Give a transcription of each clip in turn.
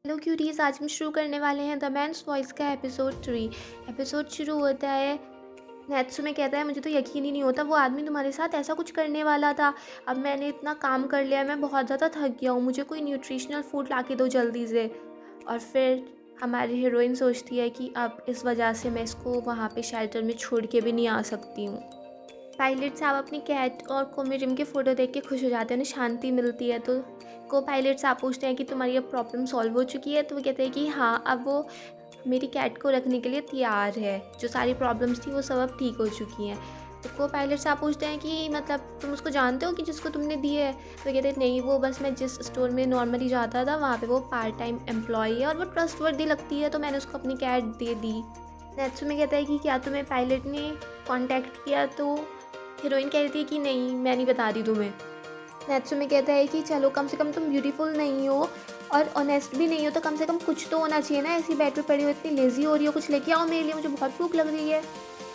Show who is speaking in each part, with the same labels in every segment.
Speaker 1: Hello cuties, आज हम शुरू करने वाले हैं द मैन्स वॉइस का एपिसोड 3। एपिसोड शुरू होता है। नेत्सुमे कहता है मुझे तो यकीन ही नहीं होता वो आदमी तुम्हारे साथ ऐसा कुछ करने वाला था। अब मैंने इतना काम कर लिया, मैं बहुत ज़्यादा थक गया हूँ, मुझे कोई न्यूट्रिशनल फूड ला के दो जल्दी से। और फिर हमारी हीरोइन सोचती है कि अब इस वजह से मैं इसको वहाँ पे शेल्टर में छोड़ के भी नहीं आ सकती हूँ। पायलट साहब अपनी कैट और कोमिरिम की फ़ोटो देख के खुश हो जाते हैं, उन्हें शांति मिलती है। तो को पायलट साहब पूछते हैं कि तुम्हारी अब प्रॉब्लम सॉल्व हो चुकी है। तो वो कहते हैं कि हाँ, अब वो मेरी कैट को रखने के लिए तैयार है, जो सारी प्रॉब्लम्स थी वो सब अब ठीक हो चुकी हैं। तो को पायलट साहब पूछते हैं कि मतलब तुम उसको जानते हो कि जिसको तुमने दी है। तो कहते हैं नहीं, वो बस मैं जिस स्टोर में नॉर्मली जाता था वहाँ पे वो पार्ट टाइम एम्प्लॉई है और वो ट्रस्टवर्दी लगती है, तो मैंने उसको अपनी कैट दे दी। नेत्सुमे कहता है कि क्या तुम्हें पायलट ने कांटेक्ट किया। तो हीरोइन कहती है कि नहीं, मैं नहीं बता रही तुम्हें। नेत्सुमे कहता है कि चलो कम से कम तुम ब्यूटीफुल नहीं हो और ऑनेस्ट भी नहीं हो, तो कम से कम कुछ तो होना चाहिए ना। ऐसी बेड पे पड़ी हो, इतनी लेजी हो रही हो, कुछ लेके आओ मेरे लिए, मुझे बहुत भूख लग रही है।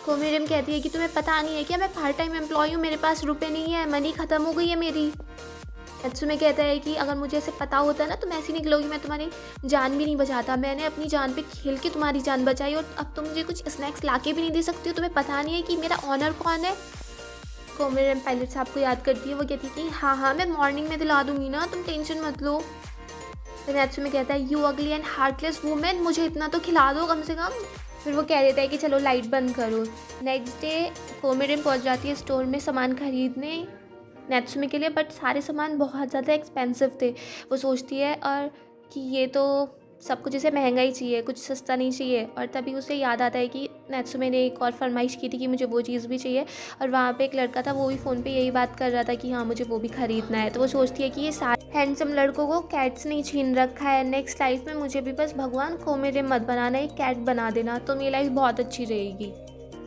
Speaker 1: कोमिरिम कहती है कि तुम्हें पता नहीं है क्या, मैं पार्ट टाइम एम्प्लॉय हूँ, मेरे पास रुपए नहीं है, मनी ख़त्म हो गई है मेरी। नेत्सुमे कहता है कि अगर मुझे ऐसे पता होता ना तो मैं ऐसी निकलोगी, मैं तुम्हारी जान भी नहीं बचाता। मैंने अपनी जान पे खेल के तुम्हारी जान बचाई और अब तुम मुझे कुछ स्नैक्स ला के भी नहीं दे सकती हो। तुम्हें पता नहीं है कि मेरा ऑनर कौन है। कोमिरिम पायलट साहब को याद करती है, वो कहती है कि हाँ हाँ, मैं मॉर्निंग में दिला दूंगी ना, तुम टेंशन मत लो। फिर नेत्सुमे कहता है यू अगली एंड हार्टलेस वुमेन, मुझे इतना तो खिला दो कम से कम। फिर वो कह देता है कि चलो लाइट बंद करो। नेक्स्ट डे कोमिरिम पहुंच जाती है स्टोर में सामान खरीदने नेत्सुमे के लिए, बट सारे सामान बहुत ज़्यादा एक्सपेंसिव थे। वो सोचती है और कि ये तो सब कुछ इसे महंगा ही चाहिए, कुछ सस्ता नहीं चाहिए। और तभी उसे याद आता है कि नेत्सुमे ने एक और फरमाइश की थी कि मुझे वो चीज़ भी चाहिए, और वहाँ पे एक लड़का था, वो भी फ़ोन पे यही बात कर रहा था कि हाँ मुझे वो भी ख़रीदना है। तो वो सोचती है कि ये सारे हैंडसम लड़कों को कैट्स ने छीन रखा है, नेक्स्ट लाइफ में मुझे भी बस भगवान कोमिरिम मत बनाना, एक कैट बना देना, तो मेरी लाइफ बहुत अच्छी रहेगी।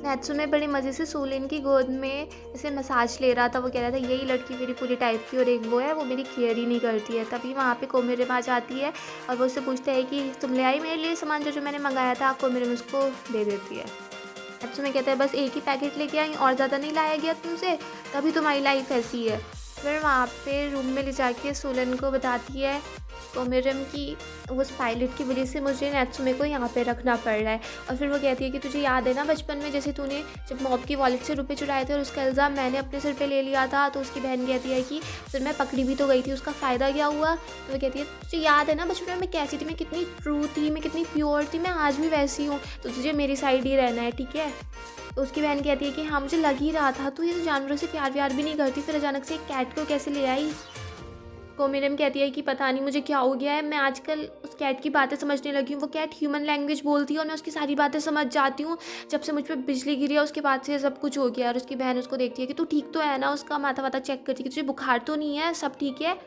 Speaker 1: नेत्सुमे बड़े मज़े से सोलेन की गोद में इसे मसाज ले रहा था। वो कह रहा था यही लड़की मेरी पूरी टाइप की और एक वो है, वो मेरी केयर ही नहीं करती है। तभी वहाँ पे कोमिरिम आ जाती है और वो उससे पूछता है कि तुम ले आई मेरे लिए सामान जो जो मैंने मंगाया था। कोमिरिम उसको दे देती है। नेत्सुमे कहता है बस एक ही पैकेट लेके आई और ज़्यादा नहीं लाया गया तुमसे, तभी तुम्हारी लाइफ ऐसी है। फिर वहाँ पे रूम में ले जाके सोलन को बताती है कोमिरिम की उस पायलट की वजह से मुझे नेत्सुमे को यहाँ पे रखना पड़ रहा है। और फिर वो कहती है कि तुझे याद है ना बचपन में जैसे तूने जब मॉब की वॉलेट से रुपए चुराए थे और उसका इल्ज़ाम मैंने अपने सिर पे ले लिया था। तो उसकी बहन कहती है कि फिर मैं पकड़ी भी तो गई थी, उसका फ़ायदा क्या हुआ। तो वो कहती है तुझे याद है ना बचपन में मैं कैसी थी, मैं कितनी ट्रू थी, मैं कितनी प्योर थी, मैं आज भी वैसी हूँ, तो तुझे मेरी साइड ही रहना है, ठीक है। तो उसकी बहन कहती है कि हाँ मुझे लग ही रहा था, तू ये तो जानवरों से प्यार व्यार भी नहीं करती, फिर अचानक से एक कैट को कैसे ले आई। कोमिरिम कहती है कि पता नहीं मुझे क्या हो गया है, मैं आजकल उस कैट की बातें समझने लगी हूँ। वो कैट ह्यूमन लैंग्वेज बोलती है और मैं उसकी सारी बातें समझ जाती हूँ। जब से मुझ पर बिजली गिरी है उसके बाद से सब कुछ हो गया। और उसकी बहन उसको देखती है कि तू ठीक तो है ना, उसका माथा वाथा चेक करती है कि तुझे बुखार तो नहीं है, सब ठीक है।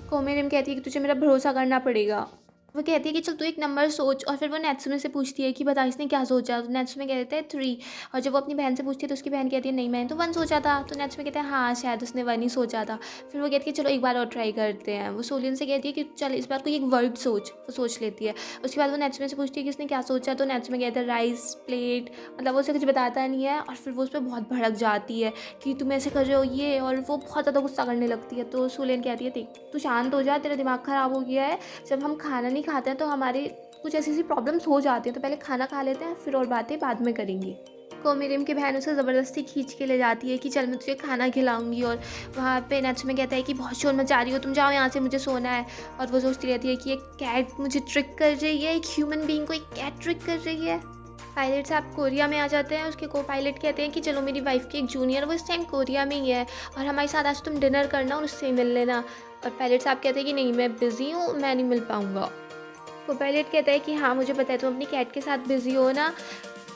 Speaker 1: कोमिरिम कहती है कि तुझे मेरा भरोसा करना पड़ेगा। वो कहती है कि चल तू एक नंबर सोच। और फिर वो नेत्सुमे से पूछती है कि बता इसने क्या सोचा। तो नेत्सुमे कह देता है 3। और जब वो अपनी बहन से पूछती है तो उसकी बहन कहती है नहीं मैंने तो 1 सोचा था। तो नेत्सुमे कहता है हाँ शायद उसने 1 ही सोचा था। फिर वो कहती है चलो एक बार और ट्राई करते हैं। वो सोलियन से कहती है कि चल इस बार कोई एक वर्ड सोच। वो सोच लेती है। उसके बाद वो नेत्सुमे से पूछती है कि उसने क्या सोचा। तो नेत्सुमे कहता है राइस प्लेट, मतलब वो उसे कुछ बताता नहीं है। और फिर वो उस पर बहुत भड़क जाती है कि तुम ऐसे कर रहे हो ये, और वो बहुत ज़्यादा गुस्सा करने लगती है। तो सोलियन कहती है देख तू शांत हो जा, तेरा दिमाग ख़राब हो गया है। जब हम खाना नहीं खाते हैं तो हमारे कुछ ऐसी ऐसी प्रॉब्लम्स हो जाती हैं, तो पहले खाना खा लेते हैं फिर और बातें बाद में करेंगे। कोमिरिम की बहन उसे ज़बरदस्ती खींच के ले जाती है कि चल मैं तुझे खाना खिलाऊंगी। और वहाँ पे नेत्सुमे कहता है कि बहुत शोर मचा रही हो, तुम जाओ यहाँ से, मुझे सोना है। और वो सोचती रहती है कि एक कैट मुझे ट्रिक कर रही है, एक ह्यूमन बीइंग को एक कैट ट्रिक कर रही है। पायलट साहब कोरिया में आ जाते हैं। उसके को पायलट कहते हैं कि चलो मेरी वाइफ की एक जूनियर वो इस टाइम कोरिया में ही है और हमारे साथ आज तुम डिनर करना और उससे मिल लेना। और पायलट साहब कहते हैं कि नहीं मैं बिज़ी हूँ, मैं नहीं मिल पाऊँगा। को पायलट कहता है कि हाँ मुझे पता है तुम अपनी कैट के साथ बिज़ी हो ना।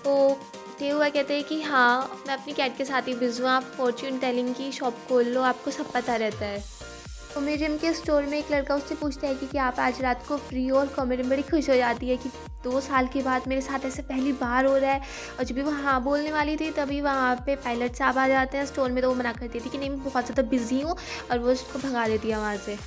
Speaker 1: तो तेहुआ कहते हैं कि हाँ मैं अपनी कैट के साथ ही बिज़ी हूँ, आप फॉर्च्यून टेलिंग की शॉप खोल लो, आपको सब पता रहता है। कोमिरिम के स्टोर में एक लड़का उससे पूछता है कि आप आज रात को फ्री हो। और कोमिरिम बड़ी खुश हो जाती है कि 2 साल के बाद मेरे साथ ऐसे पहली बार हो रहा है। और जब भी वो हाँ बोलने वाली थी तभी वहाँ पे पायलट साहब आ जाते हैं स्टोर में। तो वो मना करती थी कि नहीं मैं बहुत ज़्यादा बिज़ी हूँ, और वो उसको भगा देती है वहाँ से।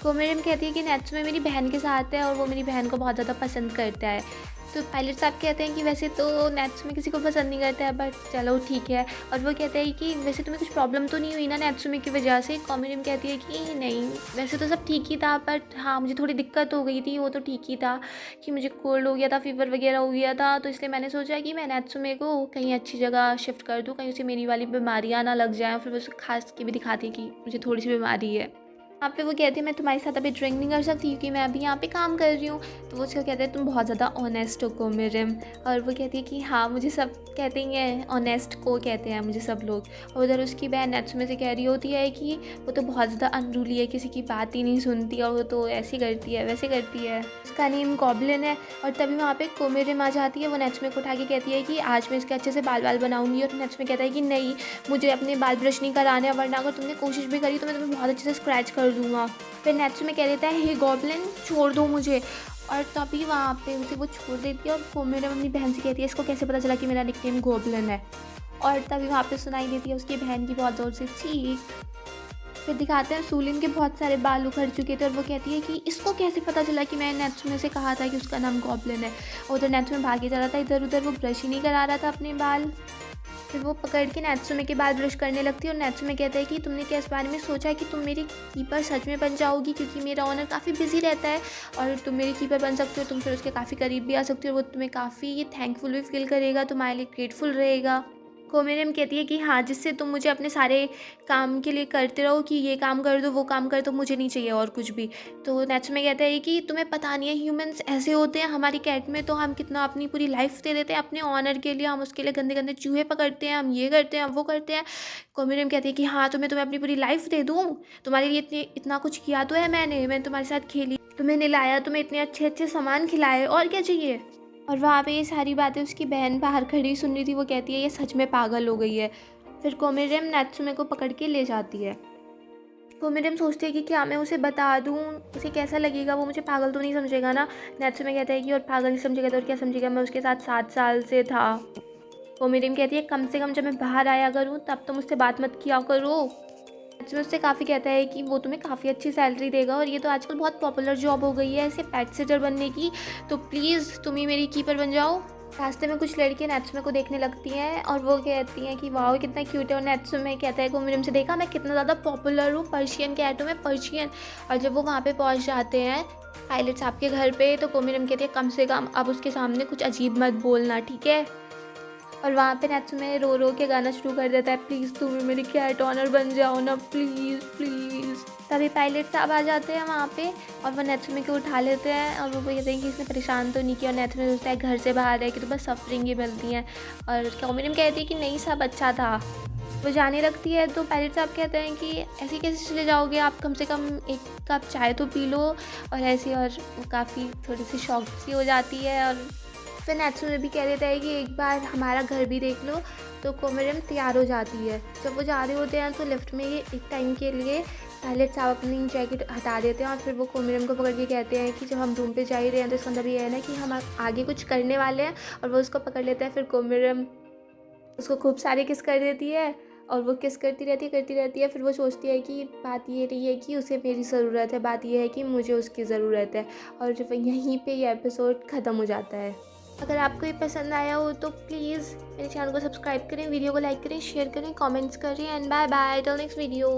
Speaker 1: कोमिरिम कहती है कि नेत्सुमे मेरी बहन के साथ है और वो मेरी बहन को बहुत ज़्यादा पसंद करता है। तो पायलट साहब कहते हैं कि वैसे तो नेत्सुमे किसी को पसंद नहीं करता है, बट चलो ठीक है। और वो कहते हैं कि वैसे तुम्हें कुछ प्रॉब्लम तो नहीं हुई ना नेत्सुमे की वजह से। कोमिरिम कहती है कि नहीं, वैसे तो सब ठीक ही था, बट हाँ मुझे थोड़ी दिक्कत हो गई थी, वो तो ठीक ही था कि मुझे कोल्ड हो गया था, फीवर वगैरह हो गया था, तो इसलिए मैंने सोचा कि मैं नेत्सुमे को कहीं अच्छी जगह शिफ्ट कर दूँ, कहीं उसे मेरी वाली बीमारियाँ ना लग जाएँ। फिर वो उसे खास के भी दिखाती है कि मुझे थोड़ी सी बीमारी है। यहाँ पे वो कहती है मैं तुम्हारे साथ अभी ड्रिंक नहीं कर सकती क्योंकि मैं अभी यहाँ पे काम कर रही हूँ। तो वो उसको कहते हैं तुम बहुत ज़्यादा ऑनेस्ट हो कोमिरिम। और वो कहती है कि हाँ मुझे सब कहते ही हैं, ऑनेस्ट को कहते हैं मुझे सब लोग। और उधर उसकी बहन नेत्सुमे से कह रही होती है कि वो तो बहुत ज़्यादा अनरूली है, किसी की बात ही नहीं सुनती और वो तो ऐसी करती है वैसे करती है। उसका नेम गॉब्लिन है। और तभी वहाँ पे कोमिरिम आ जाती है। वो नेत्सुमे को उठा के कहती है कि आज मैं इसके अच्छे से बाल बाल बनाऊंगी। और नेत्सुमे कहता है कि नहीं, मुझे अपने बाल ब्रश नहीं कराने, वरना अगर तुमने कोशिश भी करी तो मैं तुम्हें बहुत अच्छे से स्क्रैच कर दूंगा। फिर नेत्सुमे कह देता है हे गॉब्लिन छोड़ दो मुझे। और तभी वहाँ पे उसे वो छोड़ देती है। और कोमिरिम अपनी बहन से कहती है इसको कैसे पता चला कि मेरा निकनेम गॉब्लिन है। और तभी वहाँ पे सुनाई देती है उसकी बहन की बहुत ज़ोर से चीख। फिर दिखाते हैं सूलिन के बहुत सारे बाल उखड़ चुके थे। और वो कहती है कि इसको कैसे पता चला कि मैंने नेत्सुमे से कहा था कि उसका नाम गॉब्लिन है। और उधर नेत्सुमे भागे जा रहा था इधर उधर, वो ब्रश ही नहीं करा रहा था अपने बाल। फिर वो पकड़ के नेत्सुमे के बाल ब्रश करने लगती है। और नेत्सुमे कहता है कि तुमने क्या इस बारे में सोचा कि तुम मेरी कीपर सच में बन जाओगी, क्योंकि मेरा ऑनर काफ़ी बिजी रहता है और तुम मेरी कीपर बन सकते हो, तुम फिर उसके काफ़ी करीब भी आ सकती हो और वो तुम्हें काफ़ी थैंकफुल भी फील करेगा, तुम्हारे लिए ग्रेटफुल रहेगा। कोमिरिम कहती है कि हाँ, जिससे तुम मुझे अपने सारे काम के लिए करते रहो कि ये काम कर दो वो काम कर दो, मुझे नहीं चाहिए और कुछ भी। तो नेत्सुमे कहता है कि तुम्हें पता नहीं है ह्यूमंस ऐसे होते हैं, हमारी कैट में तो हम कितना अपनी पूरी लाइफ दे देते हैं अपने ऑनर के लिए, हम उसके लिए गंदे गंदे चूहे पकड़ते हैं, हम ये करते हैं हम वो करते हैं। कोमिरिम कहती है कि हाँ, तुम्हें तुम्हें अपनी पूरी लाइफ दे दूँ, तुम्हारे लिए इतना कुछ किया तो है मैंने तुम्हारे साथ खेली, तुम्हें नहलाया, तुम्हें इतने अच्छे अच्छे सामान खिलाए, और क्या चाहिए। और वहाँ पे ये सारी बातें उसकी बहन बाहर खड़ी सुन रही थी। वो कहती है ये सच में पागल हो गई है। फिर कोमिरिम नेत्सुमे को पकड़ के ले जाती है। कोमिरिम सोचती है कि क्या मैं उसे बता दूँ, उसे कैसा लगेगा, वो मुझे पागल तो नहीं समझेगा ना। नेत्सुमे कहता है कि और पागल नहीं समझेगा तो और क्या समझेगा, मैं उसके साथ 7 साल से था। कोमिरिम कहती है कम से कम जब मैं बाहर आया करूँ तब तो मुझसे बात मत किया करो। नेत्सुमे उससे काफ़ी कहता है कि वो तुम्हें काफ़ी अच्छी सैलरी देगा और ये तो आजकल बहुत पॉपुलर जॉब हो गई है ऐसे पेट सिटर बनने की, तो प्लीज़ तुम ही मेरी कीपर बन जाओ। रास्ते में कुछ लड़कियां नेत्सुमे को देखने लगती हैं और वो कहती हैं कि वाह कितना क्यूट है। और नेत्सुमे कहता है कोमिरिम से देखा मैं कितना ज़्यादा पॉपुलर हूँ, पर्शियन कैट हूँ मैं, पर्शियन। और जब वो वहाँ पे पहुँच जाते हैं पायलट साहब के घर पे, तो कोमिरिम कहती है कम से कम अब उसके सामने कुछ अजीब मत बोलना, ठीक है। और वहाँ पे नेत्सुमे रो रो के गाना शुरू कर देता है प्लीज़ तुम भी मेरी कैट ऑनर बन जाओ ना, प्लीज़ प्लीज़। तभी पायलट साहब आ जाते हैं वहाँ पे और वो नेत्सुमे को उठा लेते हैं और वो कहते हैं कि इसने परेशान तो नहीं किया। और नेत्सुमे सोचता है घर से बाहर है कि तो बस सफरिंग ही मिलती हैं। और कोमिरिम कहती है कि नहीं सब अच्छा था। वो जाने लगती है तो पायलट साहब कहते हैं कि ऐसे कैसे चले जाओगे आप, कम से कम एक कप चाय तो पी लो। और ऐसे, और वो काफ़ी थोड़ी सी शॉक सी हो जाती है। और फिर नेत्सुमे भी कह देता है कि एक बार हमारा घर भी देख लो। तो कोमिरिम तैयार हो जाती है। जब वो जा रहे होते हैं तो लिफ्ट में ये एक टाइम के लिए पायलट साहब अपनी जैकेट हटा देते हैं और फिर वो कोमिरिम को पकड़ के कहते हैं कि जब हम रूम पे जा ही रहे हैं तो इसका मतलब ये है ना कि हम आगे कुछ करने वाले हैं। और वो उसको पकड़ लेता है। फिर कोमिरिम उसको खूब सारे किस कर देती है और वो किस करती रहती है। फिर वो सोचती है कि बात ये नहीं है कि उसे मेरी ज़रूरत है, बात ये है कि मुझे उसकी ज़रूरत है। और जब यहीं पे ये एपिसोड ख़त्म हो जाता है। अगर आपको ये पसंद आया हो तो प्लीज़ मेरे चैनल को सब्सक्राइब करें, वीडियो को लाइक करें, शेयर करें, कमेंट्स करें and bye bye till next video.